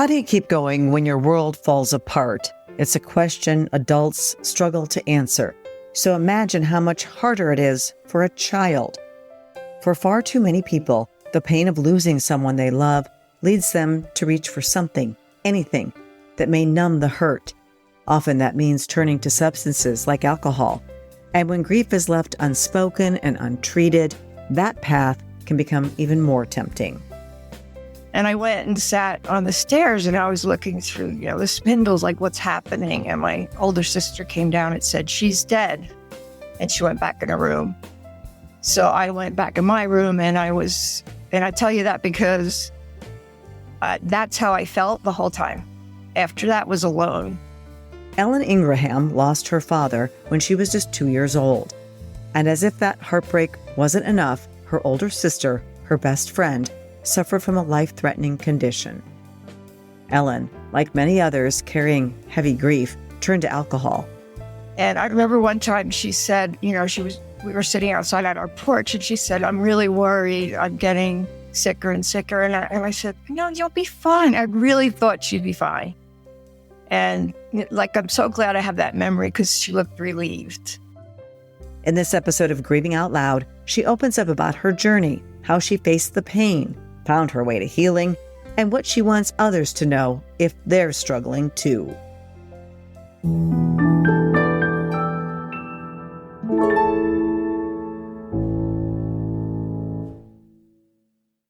How do you keep going when your world falls apart? It's a question adults struggle to answer. So imagine how much harder it is for a child. For far too many people, the pain of losing someone they love leads them to reach for something, anything, that may numb the hurt. Often that means turning to substances like alcohol. And when grief is left unspoken and untreated, that path can become even more tempting. And I went and sat on the stairs and I was looking through, the spindles, like what's happening. And my older sister came down and said, she's dead. And she went back in her room. So I went back in my room and I tell you that because that's how I felt the whole time. After that was alone. Ellen Ingraham lost her father when she was just 2 years old. And as if that heartbreak wasn't enough, her older sister, her best friend, suffered from a life-threatening condition. Ellen, like many others carrying heavy grief, turned to alcohol. And I remember one time she said, we were sitting outside on our porch and she said, I'm really worried. I'm getting sicker and sicker. And I said, no, you'll be fine. I really thought she'd be fine. And I'm so glad I have that memory because she looked relieved. In this episode of Grieving Out Loud, she opens up about her journey, how she faced the pain, found her way to healing, and what she wants others to know if they're struggling too.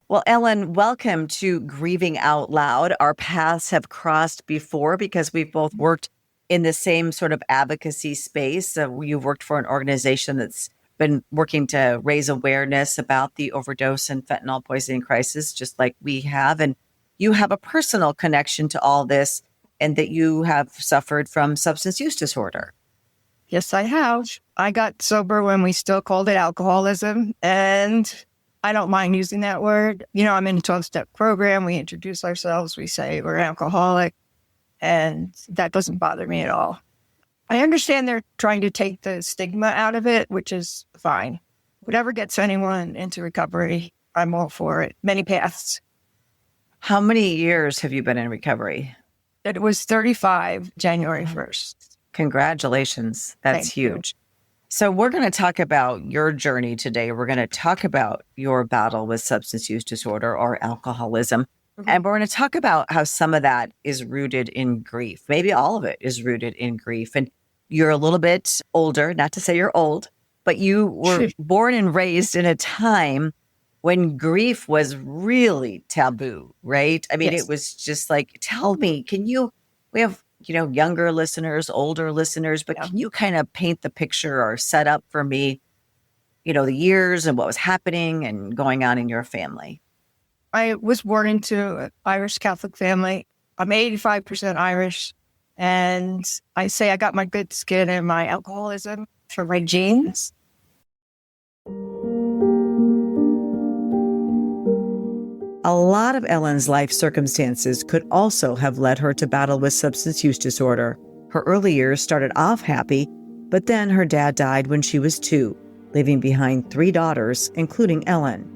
Well, Ellen, welcome to Grieving Out Loud. Our paths have crossed before because we've both worked in the same sort of advocacy space. You've worked for an organization that's been working to raise awareness about the overdose and fentanyl poisoning crisis, just like we have. And you have a personal connection to all this and that you have suffered from substance use disorder. Yes, I have. I got sober when we still called it alcoholism. And I don't mind using that word. I'm in a 12-step program. We introduce ourselves. We say we're alcoholic. And that doesn't bother me at all. I understand they're trying to take the stigma out of it, which is fine. Whatever gets anyone into recovery, I'm all for it. Many paths. How many years have you been in recovery? It was 35, January 1st. Congratulations. That's huge. So we're going to talk about your journey today. We're going to talk about your battle with substance use disorder or alcoholism. And we're going to talk about how some of that is rooted in grief. Maybe all of it is rooted in grief. And you're a little bit older, not to say you're old, but you were born and raised in a time when grief was really taboo, right? I mean, It was just like, tell me, we have, younger listeners, older listeners, but can you kind of paint the picture or set up for me, the years and what was happening and going on in your family? I was born into an Irish Catholic family. I'm 85% Irish. And I say I got my good skin and my alcoholism from my genes. A lot of Ellen's life circumstances could also have led her to battle with substance use disorder. Her early years started off happy, but then her dad died when she was 2, leaving behind 3 daughters, including Ellen.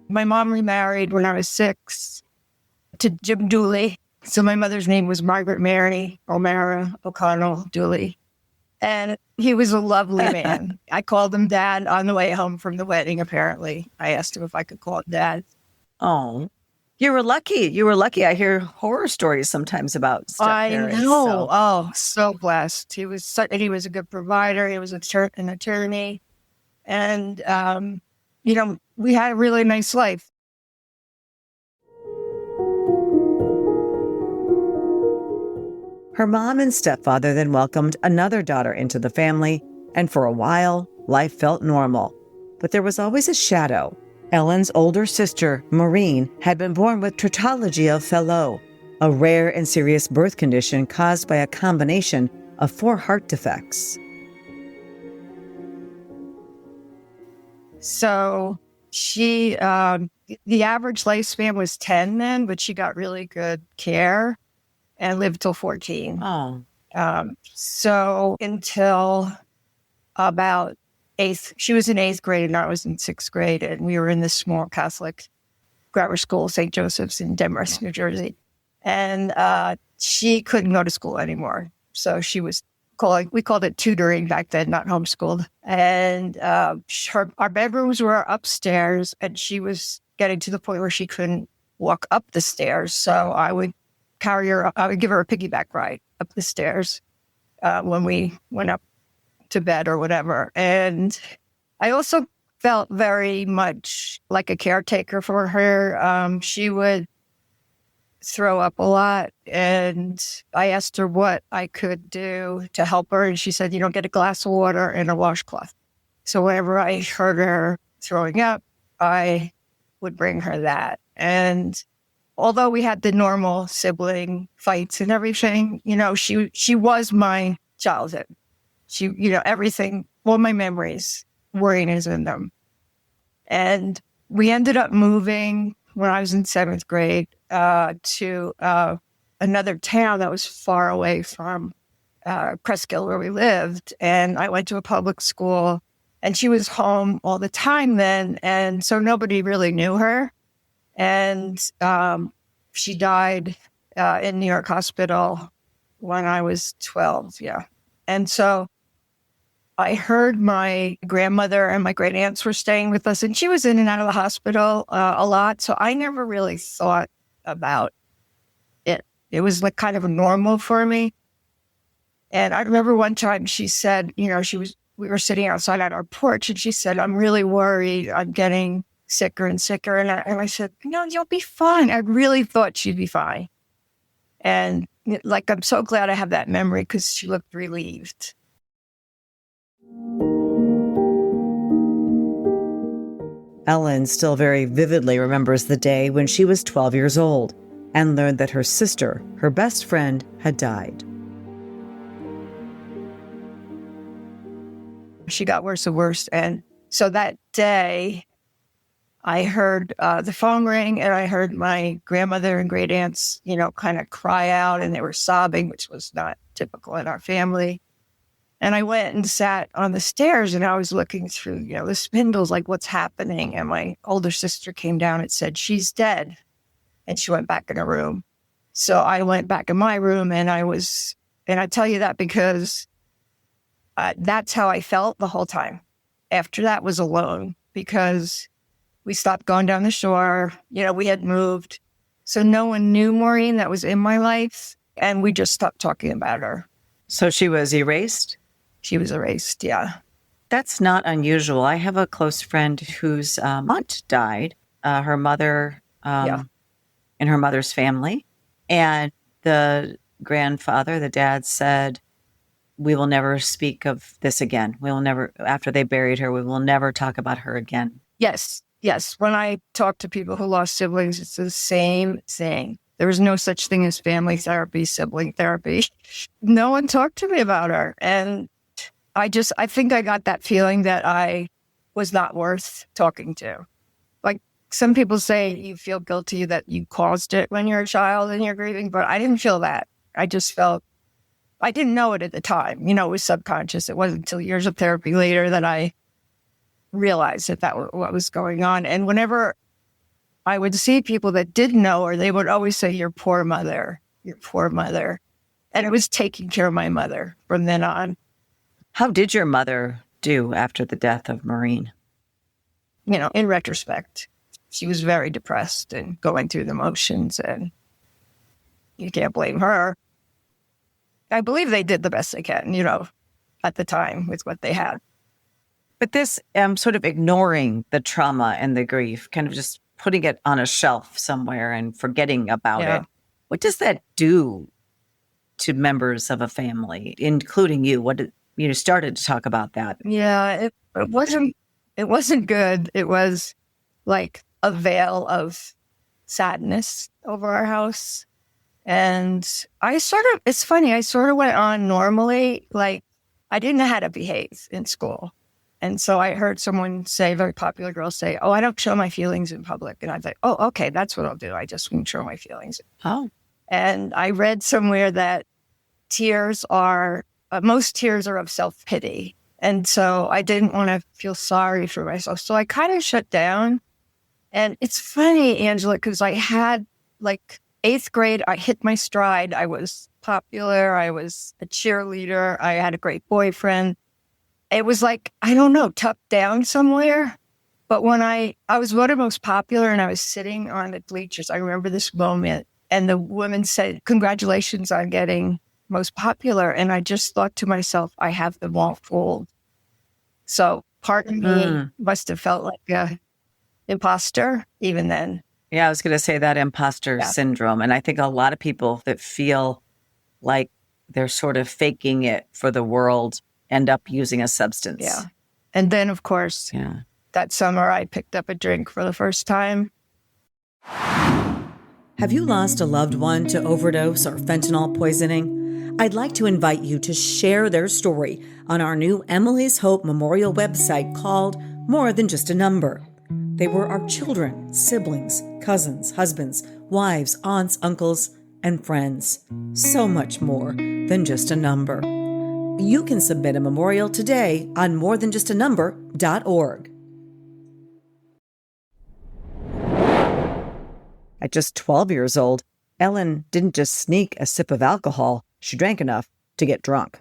My mom remarried when I was 6 to Jim Dooley. So my mother's name was Margaret Mary O'Mara O'Connell Dooley. And he was a lovely man. I called him Dad on the way home from the wedding, apparently. I asked him if I could call him Dad. Oh, you were lucky. You were lucky. I hear horror stories sometimes about step-parents. I know. So. Oh, so blessed. He was a good provider. He was an attorney. And, we had a really nice life. Her mom and stepfather then welcomed another daughter into the family, and for a while, life felt normal. But there was always a shadow. Ellen's older sister, Maureen, had been born with tetralogy of Fallot, a rare and serious birth condition caused by a combination of 4 heart defects. So she, the average lifespan was 10 then, but she got really good care and lived till 14. Oh. So until about she was in 8th grade and I was in 6th grade, and we were in this small Catholic grammar school, St. Joseph's in Demorest, New Jersey. And she couldn't go to school anymore. So she was we called it tutoring back then, not homeschooled. And our bedrooms were upstairs, and she was getting to the point where she couldn't walk up the stairs. So I would I would give her a piggyback ride up the stairs when we went up to bed or whatever. And I also felt very much like a caretaker for her. She would throw up a lot, and I asked her what I could do to help her, and she said, get a glass of water and a washcloth. So whenever I heard her throwing up, I would bring her that. And although we had the normal sibling fights and everything, she was my childhood. She, everything, all my memories were in them. And we ended up moving when I was in 7th grade to another town that was far away from Presskill, where we lived. And I went to a public school, and she was home all the time then. And so nobody really knew her. And she died in New York Hospital when I was 12. Yeah. And so I heard my grandmother and my great aunts were staying with us, and she was in and out of the hospital a lot. So I never really thought about it. It was like kind of normal for me. And I remember one time she said, we were sitting outside at our porch, and she said, "I'm really worried. I'm getting sicker and sicker." And I said, "No, you'll be fine." I really thought she'd be fine. And I'm so glad I have that memory, because she looked relieved. Ellen still very vividly remembers the day when she was 12 years old and learned that her sister, her best friend, had died. She got worse and worse. And so that day, I heard the phone ring, and I heard my grandmother and great aunts, kind of cry out, and they were sobbing, which was not typical in our family. And I went and sat on the stairs, and I was looking through, the spindles, like, what's happening? And my older sister came down and said, "She's dead." And she went back in her room. So I went back in my room, and I tell you that because that's how I felt the whole time. After that was alone, because we stopped going down the shore. We had moved. So no one knew Maureen that was in my life, and we just stopped talking about her. So she was erased? She was erased, yeah. That's not unusual. I have a close friend whose aunt died, her mother and her mother's family. And the grandfather, the dad, said, "We will never speak of this again. We will never, after they buried her, we will never talk about her again." Yes. When I talk to people who lost siblings, it's the same thing. There was no such thing as family therapy, sibling therapy. No one talked to me about her. And I think I got that feeling that I was not worth talking to. Like, some people say you feel guilty that you caused it when you're a child and you're grieving, but I didn't feel that. I just felt, I didn't know it at the time. It was subconscious. It wasn't until years of therapy later that I realized that what was going on. And whenever I would see people that didn't know her, they would always say, "Your poor mother, your poor mother." And it was taking care of my mother from then on. How did your mother do after the death of Maureen? In retrospect, she was very depressed and going through the motions, and you can't blame her. I believe they did the best they can, at the time with what they had. But this sort of ignoring the trauma and the grief, kind of just putting it on a shelf somewhere and forgetting about it, what does that do to members of a family, including you? You started to talk about that. Yeah, it wasn't good. It was like a veil of sadness over our house. And it's funny, I sort of went on normally, like I didn't know how to behave in school. And so I heard someone say, a very popular girl say, "Oh, I don't show my feelings in public." And I thought, "Oh, okay, that's what I'll do. I just won't show my feelings." Oh. And I read somewhere that most tears are of self-pity. And so I didn't want to feel sorry for myself. So I kind of shut down. And it's funny, Angela, because I had like 8th grade, I hit my stride. I was popular. I was a cheerleader. I had a great boyfriend. It was like, I don't know, tucked down somewhere. But when I was voted most popular and I was sitting on the bleachers, I remember this moment. And the woman said, congratulations on getting most popular. And I just thought to myself, I have them all fooled. So part of me must have felt like a imposter even then. Yeah, I was going to say that imposter syndrome. And I think a lot of people that feel like they're sort of faking it for the world end up using a substance. Yeah. And then, of course, that summer I picked up a drink for the first time. Have you lost a loved one to overdose or fentanyl poisoning? I'd like to invite you to share their story on our new Emily's Hope Memorial website called More Than Just a Number. They were our children, siblings, cousins, husbands, wives, aunts, uncles, and friends. So much more than just a number. You can submit a memorial today on morethanjustanumber.org. At just 12 years old, Ellen didn't just sneak a sip of alcohol. She drank enough to get drunk.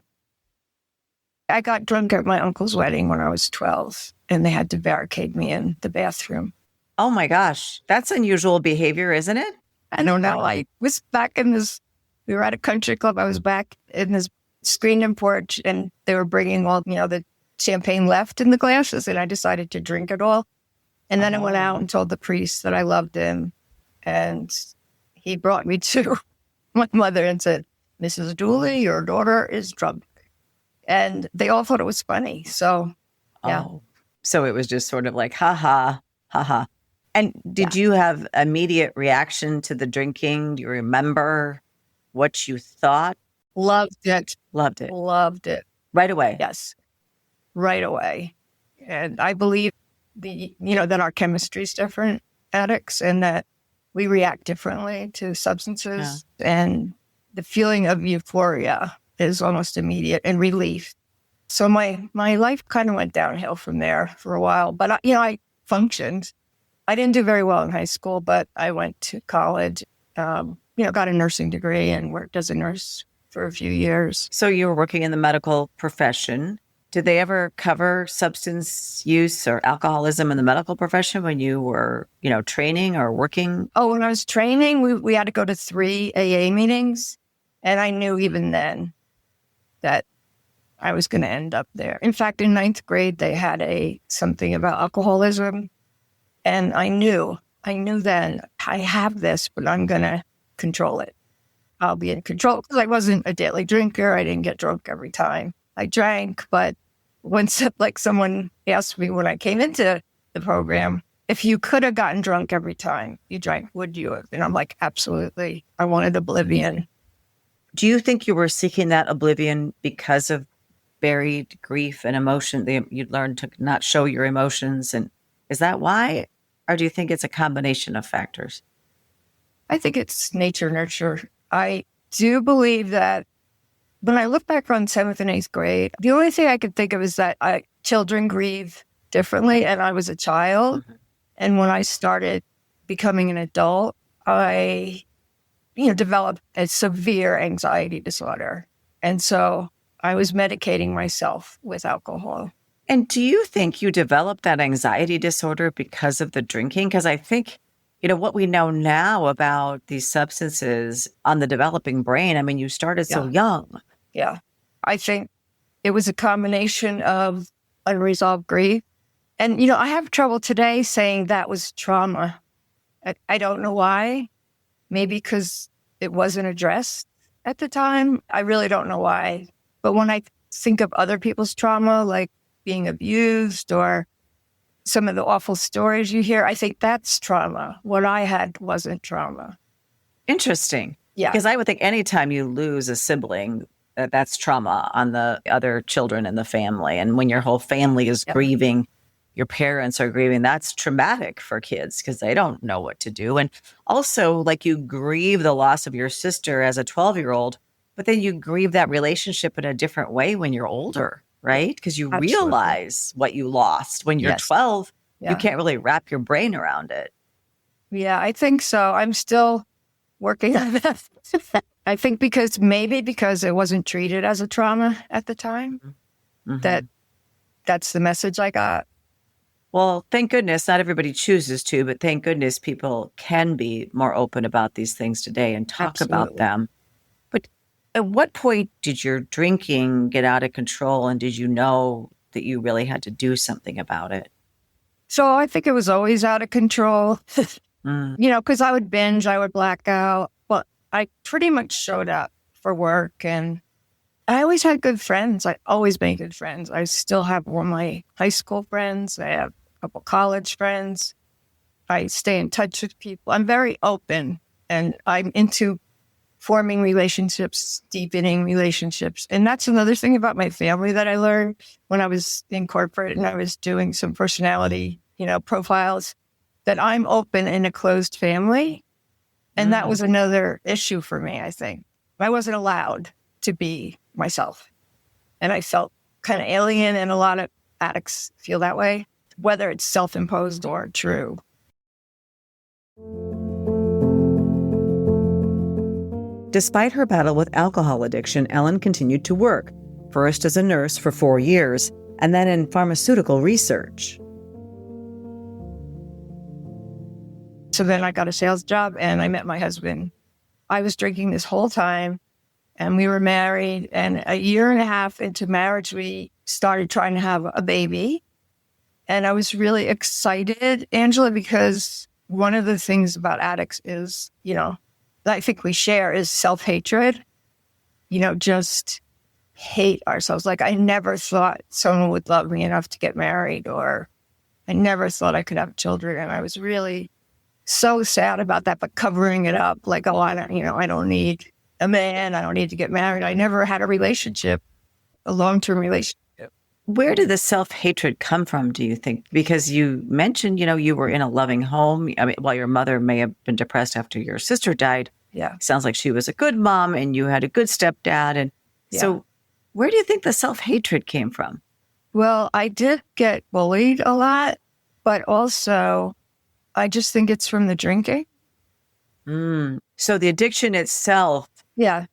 I got drunk at my uncle's wedding when I was 12, and they had to barricade me in the bathroom. Oh my gosh, that's unusual behavior, isn't it? I don't know. I was back in this, we were at a country club. I was back in this screened-in porch, and they were bringing all, the champagne left in the glasses, and I decided to drink it all. And then I went out and told the priest that I loved him. And he brought me to my mother and said, Mrs. Dooley, your daughter is drunk. And they all thought it was funny. So, yeah. Oh. So it was just sort of like, ha ha, ha ha. And did you have immediate reaction to the drinking? Do you remember what you thought? Loved it. Loved it. Loved it. Right away. Yes. Right away. And I believe that our chemistry is different, addicts, and that we react differently to substances, and the feeling of euphoria is almost immediate and relief. So my life kind of went downhill from there for a while, but I functioned. I didn't do very well in high school, but I went to college, got a nursing degree and worked as a nurse for a few years. So you were working in the medical profession. Did they ever cover substance use or alcoholism in the medical profession when you were, training or working? Oh, when I was training, we had to go to 3 AA meetings. And I knew even then that I was going to end up there. In fact, in 9th grade, they had something about alcoholism. And I knew then I have this, but I'm going to control it. I'll be in control because I wasn't a daily drinker. I didn't get drunk every time I drank, but once someone asked me when I came into the program, if you could have gotten drunk every time you drank, would you have? And I'm like, absolutely. I wanted oblivion. Do you think you were seeking that oblivion because of buried grief and emotion? You learned to not show your emotions. And is that why? Or do you think it's a combination of factors? I think it's nature, nurture. I do believe that when I look back on 7th and 8th grade, the only thing I could think of is that children grieve differently, and I was a child. Mm-hmm. And when I started becoming an adult, I, developed a severe anxiety disorder. And so I was medicating myself with alcohol. And do you think you developed that anxiety disorder because of the drinking? Because I think, what we know now about these substances on the developing brain, you started so young. Yeah. I think it was a combination of unresolved grief. And, I have trouble today saying that was trauma. I don't know why. Maybe because it wasn't addressed at the time. I really don't know why. But when I think of other people's trauma, like being abused or some of the awful stories you hear, I think that's trauma. What I had wasn't trauma. Interesting. Yeah. Because I would think anytime you lose a sibling, that's trauma on the other children in the family. And when your whole family is grieving, your parents are grieving, that's traumatic for kids because they don't know what to do. And also, you grieve the loss of your sister as a 12-year-old, but then you grieve that relationship in a different way when you're older, right? Because you realize what you lost. When you're 12, you can't really wrap your brain around it. Yeah, I think so. I'm still working on that. I think because it wasn't treated as a trauma at the time, that's the message I got. Well, thank goodness not everybody chooses to, but thank goodness people can be more open about these things today and talk about Absolutely. them. But at what point did your drinking get out of control and did you know that you really had to do something about it? So I think it was always out of control, Mm, because I would binge, I would black out. But I pretty much showed up for work, and I always had good friends. I always made good friends. I still have one of my high school friends. I have a couple college friends. I stay in touch with people. I'm very open, and I'm into forming relationships, deepening relationships. And that's another thing about my family that I learned when I was in corporate and I was doing some personality, profiles, that I'm open in a closed family. And that was another issue for me, I think. I wasn't allowed to be myself. And I felt kind of alien, and a lot of addicts feel that way, whether it's self-imposed or true. Despite her battle with alcohol addiction, Ellen continued to work, first as a nurse for 4 years, and then in pharmaceutical research. So then I got a sales job and I met my husband. I was drinking this whole time and we were married. And a year and a half into marriage, we started trying to have a baby. And I was really excited, Angela, because one of the things about addicts is, that I think we share is self-hatred, just hate ourselves. Like I never thought someone would love me enough to get married, or I never thought I could have children. And I was really so sad about that, but covering it up like, I don't need a man. I don't need to get married. I never had a relationship, a long-term relationship. Where did the self-hatred come from, do you think? Because you mentioned, you were in a loving home. I mean, while your mother may have been depressed after your sister died, Yeah. sounds like she was a good mom and you had a good stepdad. And so where do you think the self-hatred came from? Well, I did get bullied a lot, but also I just think it's from the drinking. So the addiction itself, Yeah.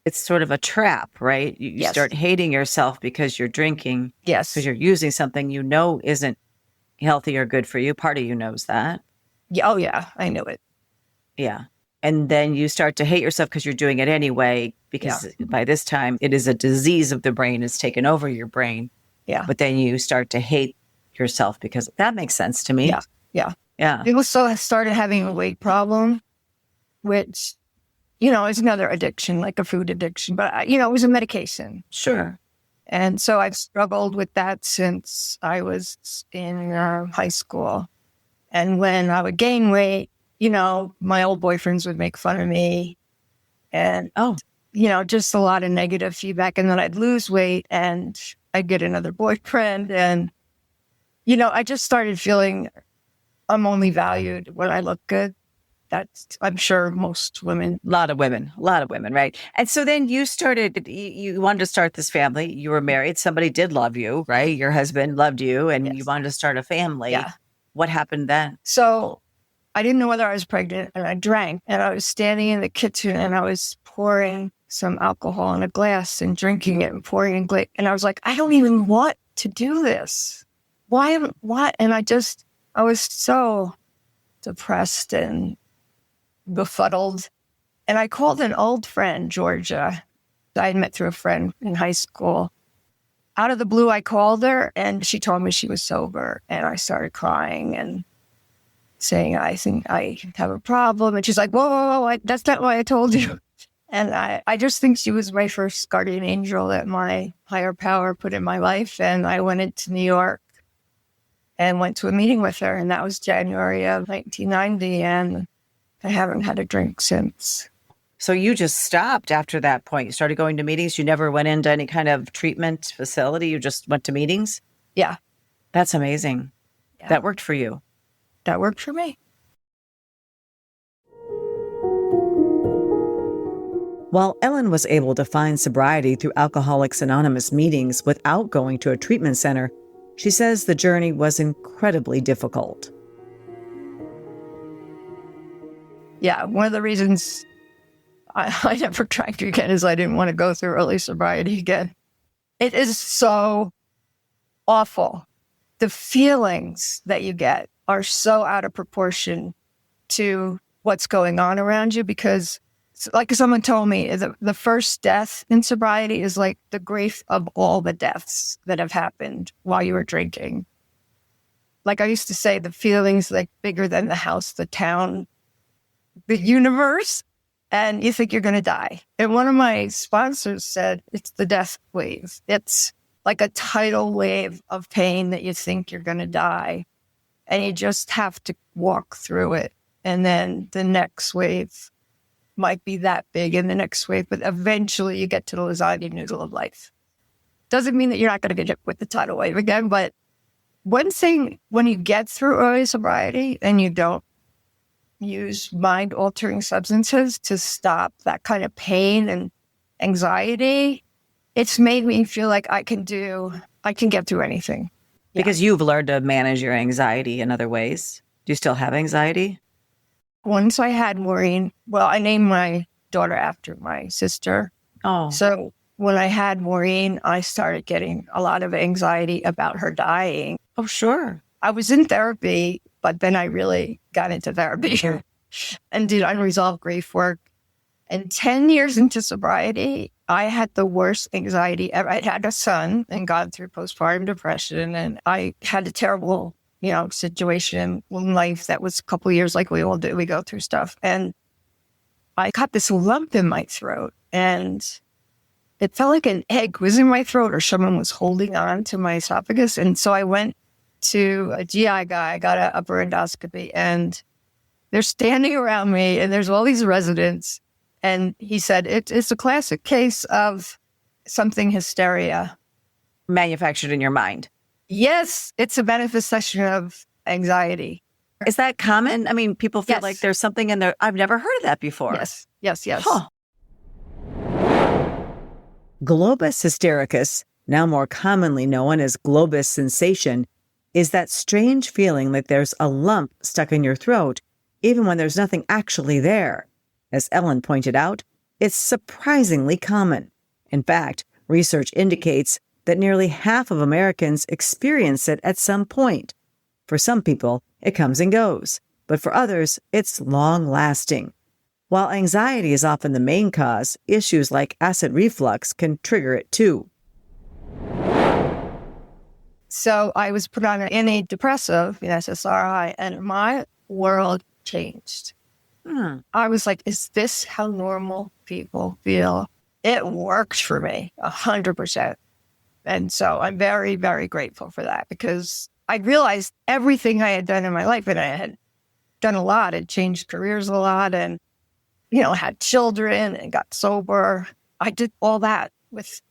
it's sort of a trap, right? You Yes. start hating yourself because you're drinking, Yes. because you're using something isn't healthy or good for you. Part of you knows that. Yeah. Oh, yeah. I knew it. Yeah. And then you start to hate yourself because you're doing it anyway, because by this time it is a disease of the brain. It's taken over your brain. Yeah. But then you start to hate yourself because that makes sense to me. Yeah. Yeah. Yeah. It also started having a weight problem, which, is another addiction, like a food addiction. But, it was a medication. Sure. And so I've struggled with that since I was in high school. And when I would gain weight, my old boyfriends would make fun of me. And, just a lot of negative feedback. And then I'd lose weight and I'd get another boyfriend. And, I just started feeling I'm only valued when I look good. That's, I'm sure most women. A lot of women, right? And so then you wanted to start this family. You were married. Somebody did love you, right? Your husband loved you and you wanted to start a family. Yeah. What happened then? So I didn't know whether I was pregnant, and I drank, and I was standing in the kitchen and I was pouring some alcohol in a glass and drinking it and pouring in glass. And I was like, I don't even want to do this. Why? What? And I was so depressed and befuddled. And I called an old friend, Georgia. I had met through a friend in high school. Out of the blue, I called her and she told me she was sober. And I started crying and saying, I think I have a problem. And she's like, whoa, that's not why I told you. And I just think she was my first guardian angel that my higher power put in my life. And I went into New York and went to a meeting with her. And that was January of 1990. And I haven't had a drink since. So you just stopped after that point. You started going to meetings. You never went into any kind of treatment facility. You just went to meetings. Yeah. That's amazing. Yeah. That worked for you. That worked for me. While Ellen was able to find sobriety through Alcoholics Anonymous meetings without going to a treatment center, she says the journey was incredibly difficult. Yeah, one of the reasons I never drank again is I didn't want to go through early sobriety again. It is so awful. The feelings that you get are so out of proportion to what's going on around you, because like someone told me, the first death in sobriety is like the grief of all the deaths that have happened while you were drinking. Like I used to say, the feelings like bigger than the house, the town, the universe, and you think you're going to die. And one of my sponsors said, it's the death wave. It's like a tidal wave of pain that you think you're going to die. And you just have to walk through it. And then the next wave might be that big in the next wave, but eventually you get to the lasagna noodle of life. Doesn't mean that you're not going to get hit with the tidal wave again, but one thing, when you get through early sobriety and you don't use mind-altering substances to stop that kind of pain and anxiety, it's made me feel like I can get through anything. Yeah. Because you've learned to manage your anxiety in other ways. Do you still have anxiety? Once I had Maureen, well, I named my daughter after my sister. Oh. So when I had Maureen, I started getting a lot of anxiety about her dying. Oh, sure. I was in therapy, but then I really got into therapy and did unresolved grief work. And 10 years into sobriety, I had the worst anxiety ever. I had a son and gone through postpartum depression, and I had a terrible, situation in life that was a couple of years, like we all do. We go through stuff. And I got this lump in my throat, and it felt like an egg was in my throat or someone was holding on to my esophagus. And so I went to a GI guy, got an upper endoscopy, and they're standing around me, and there's all these residents. And he said, it's a classic case of something hysteria. Manufactured in your mind. Yes, it's a manifestation of anxiety. Is that common? I mean, people feel Yes. like there's something in there. I've never heard of that before. Yes. Huh. Globus hystericus, now more commonly known as globus sensation, is that strange feeling like there's a lump stuck in your throat, even when there's nothing actually there. As Ellen pointed out, it's surprisingly common. In fact, research indicates that nearly half of Americans experience it at some point. For some people, it comes and goes, but for others, it's long-lasting. While anxiety is often the main cause, issues like acid reflux can trigger it too. So I was put on an antidepressive, an SSRI, and my world changed. I was like, is this how normal people feel? It worked for me 100%. And so I'm very, very grateful for that, because I realized everything I had done in my life, and I had done a lot, and changed careers a lot, and, had children and got sober. I did all that with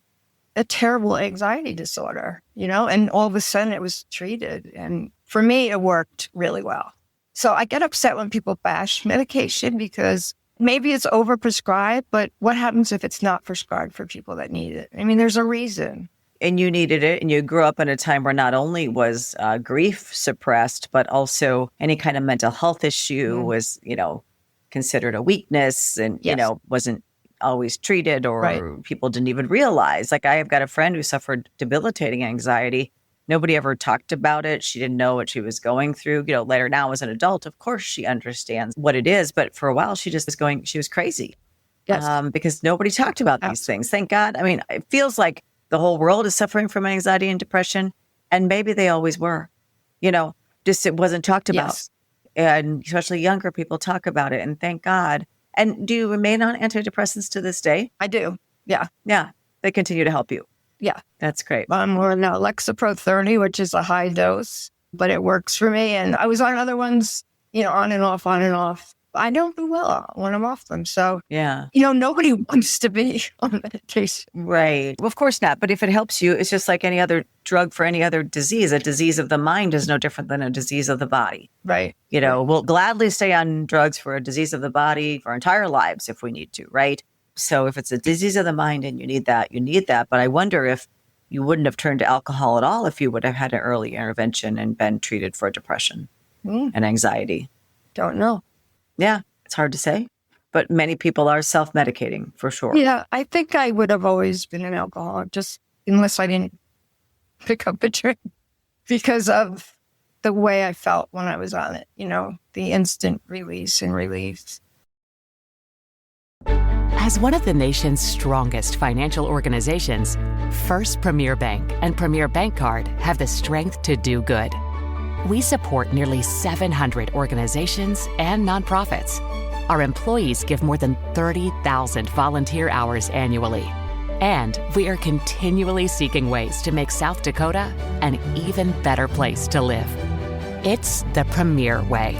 a terrible anxiety disorder, and all of a sudden it was treated. And for me, it worked really well. So I get upset when people bash medication, because maybe it's overprescribed, but what happens if it's not prescribed for people that need it? I mean, there's a reason. And you needed it, and you grew up in a time where not only was grief suppressed, but also any kind of mental health issue was, considered a weakness and, wasn't always treated, or people didn't even realize. Like, I have got a friend who suffered debilitating anxiety. Nobody ever talked about it. She didn't know what she was going through. Later now as an adult, of course, she understands what it is. But for a while, she was crazy. Yes. Because nobody talked about these things. Thank God. I mean, it feels like the whole world is suffering from anxiety and depression. And maybe they always were, just it wasn't talked about. Yes. And especially younger people talk about it. And thank God. And do you remain on antidepressants to this day? I do. Yeah. Yeah. They continue to help you. Yeah. That's great. I'm on Lexapro 30, which is a high dose, but it works for me. And I was on other ones, on and off, on and off. I don't do well when I'm off them. So, yeah. Nobody wants to be on medication. Right. Well, of course not. But if it helps you, it's just like any other drug for any other disease. A disease of the mind is no different than a disease of the body. Right. We'll gladly stay on drugs for a disease of the body for our entire lives if we need to, right? So if it's a disease of the mind and you need that, you need that. But I wonder if you wouldn't have turned to alcohol at all if you would have had an early intervention and been treated for depression and anxiety. Don't know. Yeah. It's hard to say, but many people are self-medicating for sure. Yeah, I think I would have always been an alcoholic, just unless I didn't pick up a drink because of the way I felt when I was on it, the instant release and relief. As one of the nation's strongest financial organizations, First Premier Bank and Premier Bank Card have the strength to do good. We support nearly 700 organizations and nonprofits. Our employees give more than 30,000 volunteer hours annually. And we are continually seeking ways to make South Dakota an even better place to live. It's the Premier way.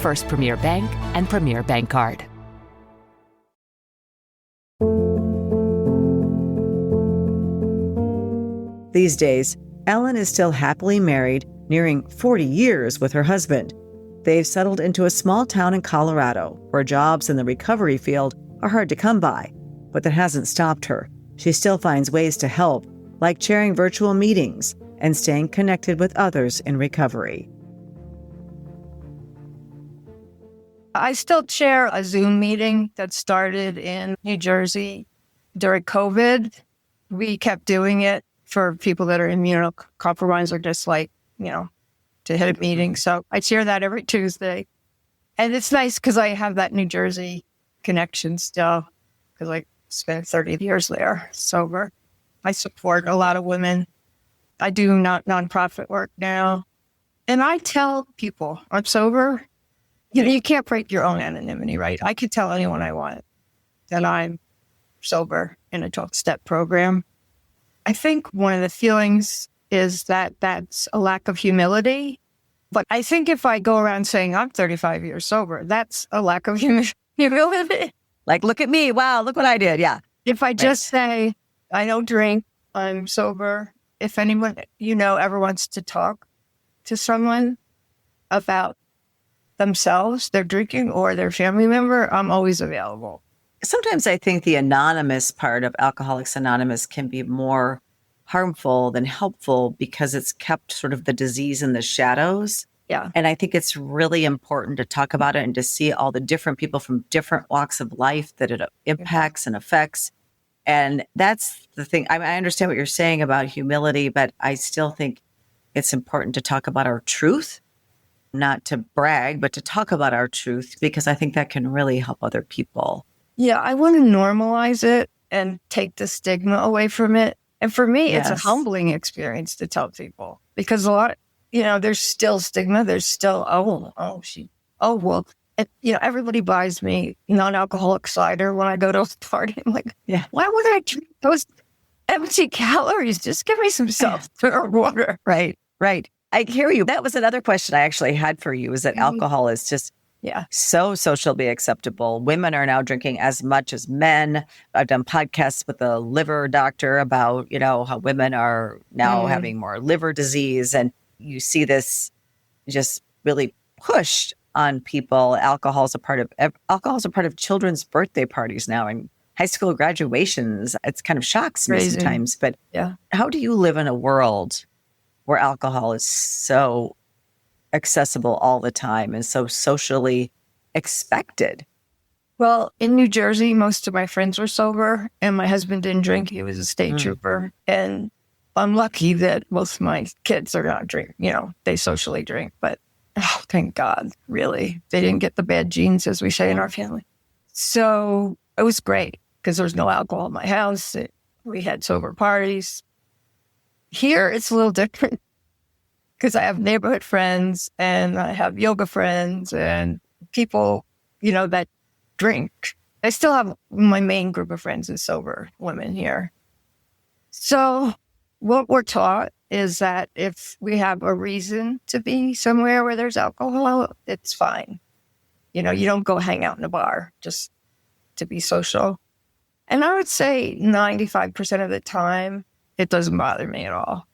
First Premier Bank and Premier Bank Card. These days, Ellen is still happily married, nearing 40 years with her husband. They've settled into a small town in Colorado where jobs in the recovery field are hard to come by, but that hasn't stopped her. She still finds ways to help, like chairing virtual meetings and staying connected with others in recovery. I still chair a Zoom meeting that started in New Jersey during COVID. We kept doing it for people that are immunocompromised or just to hit a meeting. So I chair that every Tuesday. And it's nice because I have that New Jersey connection still because I spent 30 years there sober. I support a lot of women. I do nonprofit work now. And I tell people I'm sober. You can't break your own anonymity, right? I could tell anyone I want that I'm sober in a 12-step program. I think one of the feelings is that that's a lack of humility. But I think if I go around saying I'm 35 years sober, that's a lack of humility. Like, look at me. Wow, look what I did. Yeah. If I just say, I don't drink, I'm sober. If anyone, ever wants to talk to someone about themselves, their drinking, or their family member, I'm always available. Sometimes I think the anonymous part of Alcoholics Anonymous can be more harmful than helpful because it's kept sort of the disease in the shadows. Yeah. And I think it's really important to talk about it and to see all the different people from different walks of life that it impacts and affects. And that's the thing. I understand what you're saying about humility, but I still think it's important to talk about our truth, not to brag, but to talk about our truth, because I think that can really help other people. Yeah, I want to normalize it and take the stigma away from it. And for me, It's a humbling experience to tell people because a lot, there's still stigma. There's still, everybody buys me non-alcoholic cider when I go to a party. I'm like, why would I drink those empty calories? Just give me some self-serve water. Right. I hear you. That was another question I actually had for you, is that alcohol is just so socially acceptable. Women are now drinking as much as men. I've done podcasts with a liver doctor about, how women are now having more liver disease. And you see this just really pushed on people. Alcohol is a part of children's birthday parties now and high school graduations. It's kind of shocks me sometimes. But how do you live in a world where alcohol is so accessible all the time and so socially expected? Well, in New Jersey, most of my friends were sober and my husband didn't drink. He was a state trooper. And I'm lucky that most of my kids are not drink. They socially drink, but thank God, really. They didn't get the bad genes, as we say in our family. So it was great because there was no alcohol in my house. We had sober parties. Here, it's a little different because I have neighborhood friends and I have yoga friends and people, that drink. I still have my main group of friends is sober women here. So what we're taught is that if we have a reason to be somewhere where there's alcohol, it's fine. You don't go hang out in a bar just to be social. And I would say 95% of the time, it doesn't bother me at all.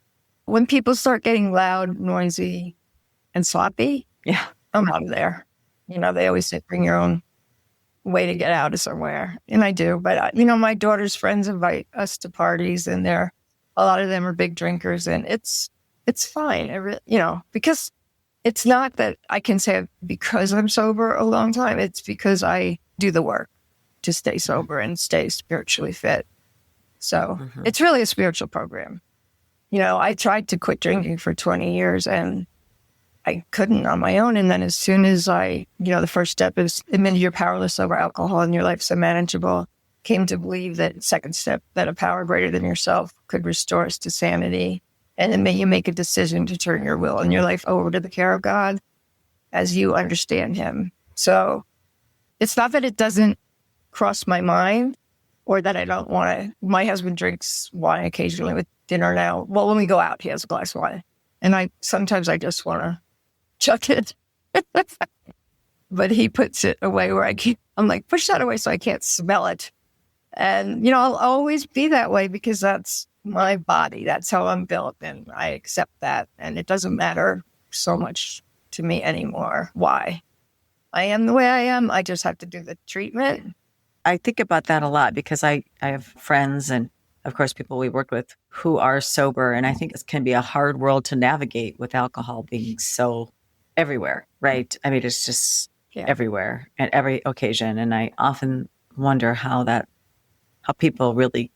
When people start getting loud, noisy, and sloppy, I'm out of there. They always say, bring your own way to get out of somewhere. And I do. But, my daughter's friends invite us to parties and a lot of them are big drinkers and it's fine. Because It's not that I can say because I'm sober a long time. It's because I do the work to stay sober and stay spiritually fit. So it's really a spiritual program. I tried to quit drinking for 20 years and I couldn't on my own. And then as soon as the first step is admitting you're powerless over alcohol and your life's unmanageable, came to believe that second step, that a power greater than yourself could restore us to sanity. And then you make a decision to turn your will and your life over to the care of God as you understand him. So it's not that it doesn't cross my mind or that I don't want to. My husband drinks wine occasionally with dinner now. Well, when we go out, he has a glass of wine. And sometimes I just want to chuck it. But he puts it away where I'm like, push that away so I can't smell it. And, I'll always be that way because that's my body. That's how I'm built. And I accept that. And it doesn't matter so much to me anymore. Why? I am the way I am. I just have to do the treatment. I think about that a lot because I have friends and, of course, people we work with who are sober. And I think it can be a hard world to navigate with alcohol being so everywhere, right? I mean, it's just everywhere at every occasion. And I often wonder how people really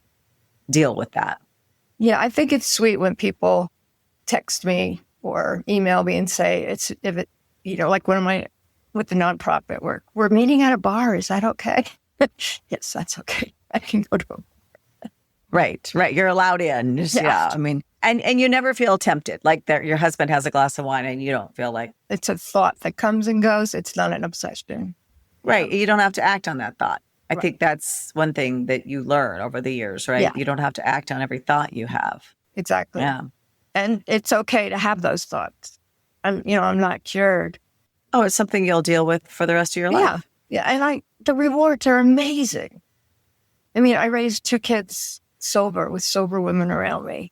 deal with that. Yeah, I think it's sweet when people text me or email me and say, like with the nonprofit work, we're meeting at a bar. Is that okay? Yes, that's okay. I can go to a bar. Right. You're allowed in. I mean, and you never feel tempted. Like your husband has a glass of wine and you don't feel like. It's a thought that comes and goes. It's not an obsession. Right. You don't have to act on that thought. I think that's one thing that you learn over the years, right? Yeah. You don't have to act on every thought you have. Exactly. Yeah. And it's okay to have those thoughts. I'm not cured. Oh, it's something you'll deal with for the rest of your life. Yeah. And the rewards are amazing. I mean, I raised 2 kids sober with sober women around me.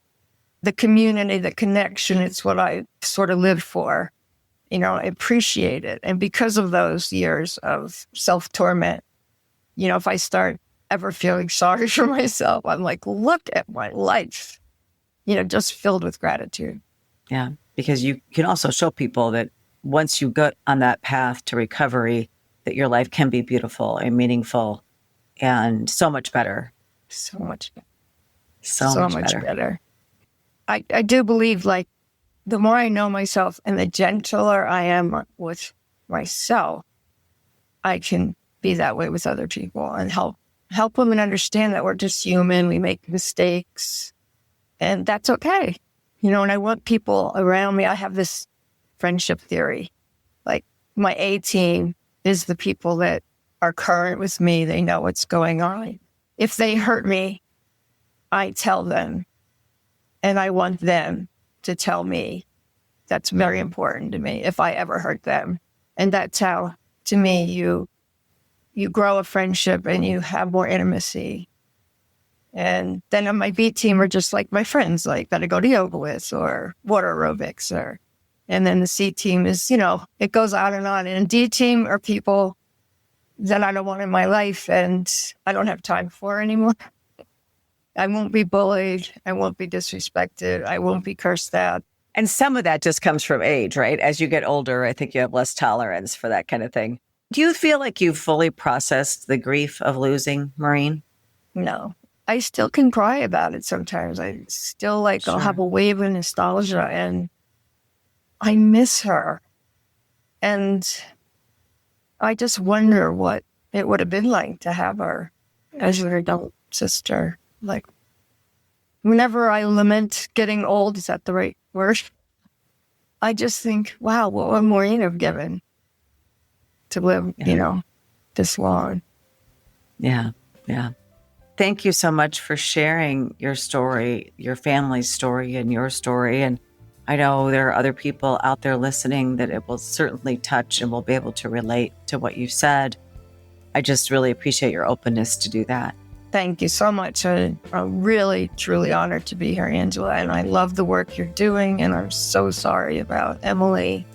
The community, the connection, it's what I sort of live for. I appreciate it. And because of those years of self-torment, if I start ever feeling sorry for myself, I'm like, look at my life, just filled with gratitude. Yeah, because you can also show people that once you get on that path to recovery, that your life can be beautiful and meaningful and so much better. So much better. I do believe, like, the more I know myself and the gentler I am with myself, I can be that way with other people and help women understand that we're just human. We make mistakes and that's okay. And I want people around me. I have this friendship theory. Like, my A team is the people that are current with me. They know what's going on. If they hurt me, I tell them, and I want them to tell me. That's very important to me if I ever hurt them. And that's how, to me, you grow a friendship and you have more intimacy. And then on my B team are just like my friends, like that I go to yoga with or water aerobics. And then the C team is, it goes on. And D team are people that I don't want in my life and I don't have time for anymore. I won't be bullied. I won't be disrespected. I won't be cursed out. And some of that just comes from age, right? As you get older, I think you have less tolerance for that kind of thing. Do you feel like you've fully processed the grief of losing Maureen? No. I still can cry about it sometimes. I still I'll have a wave of nostalgia and I miss her. And I just wonder what it would have been like to have her as an adult sister. Like, whenever I lament getting old, is that the right word? I just think, wow, what would Maureen have given to live, this long? Yeah. Thank you so much for sharing your story, your family's story, and your story. And I know there are other people out there listening that it will certainly touch and will be able to relate to what you said. I just really appreciate your openness to do that. Thank you so much. I'm really, truly honored to be here, Angela. And I love the work you're doing. And I'm so sorry about Emily.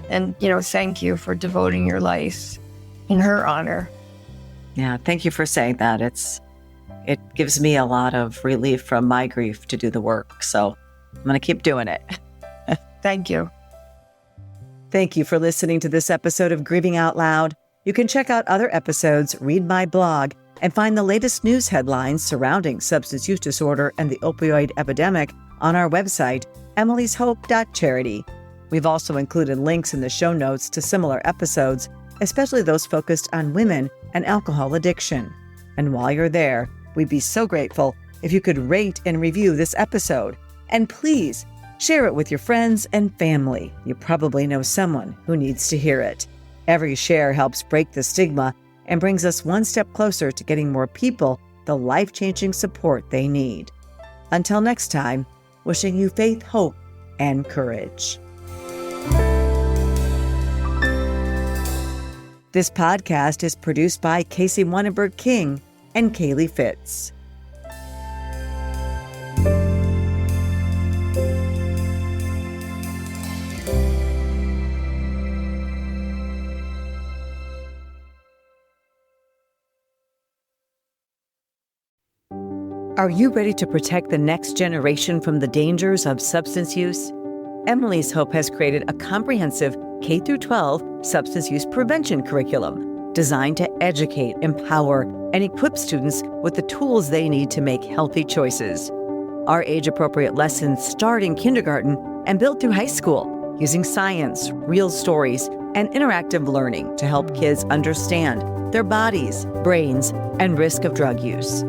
And, thank you for devoting your life in her honor. Yeah, thank you for saying that. It gives me a lot of relief from my grief to do the work. So I'm going to keep doing it. Thank you. Thank you for listening to this episode of Grieving Out Loud. You can check out other episodes, read my blog, and find the latest news headlines surrounding substance use disorder and the opioid epidemic on our website, emily'shope.charity. We've also included links in the show notes to similar episodes, especially those focused on women and alcohol addiction. And while you're there, we'd be so grateful if you could rate and review this episode. And please share it with your friends and family. You probably know someone who needs to hear it. Every share helps break the stigma and brings us one step closer to getting more people the life-changing support they need. Until next time, wishing you faith, hope, and courage. This podcast is produced by Casey Wannenberg King and Kaylee Fitz. Are you ready to protect the next generation from the dangers of substance use? Emily's Hope has created a comprehensive K-12 substance use prevention curriculum designed to educate, empower, and equip students with the tools they need to make healthy choices. Our age-appropriate lessons start in kindergarten and build through high school, using science, real stories, and interactive learning to help kids understand their bodies, brains, and risk of drug use.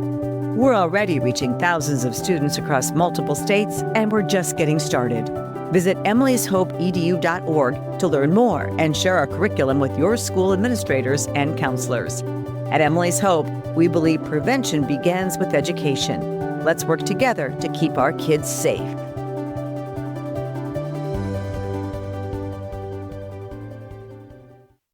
We're already reaching thousands of students across multiple states, and we're just getting started. Visit emilyshopeedu.org to learn more and share our curriculum with your school administrators and counselors. At Emily's Hope, we believe prevention begins with education. Let's work together to keep our kids safe.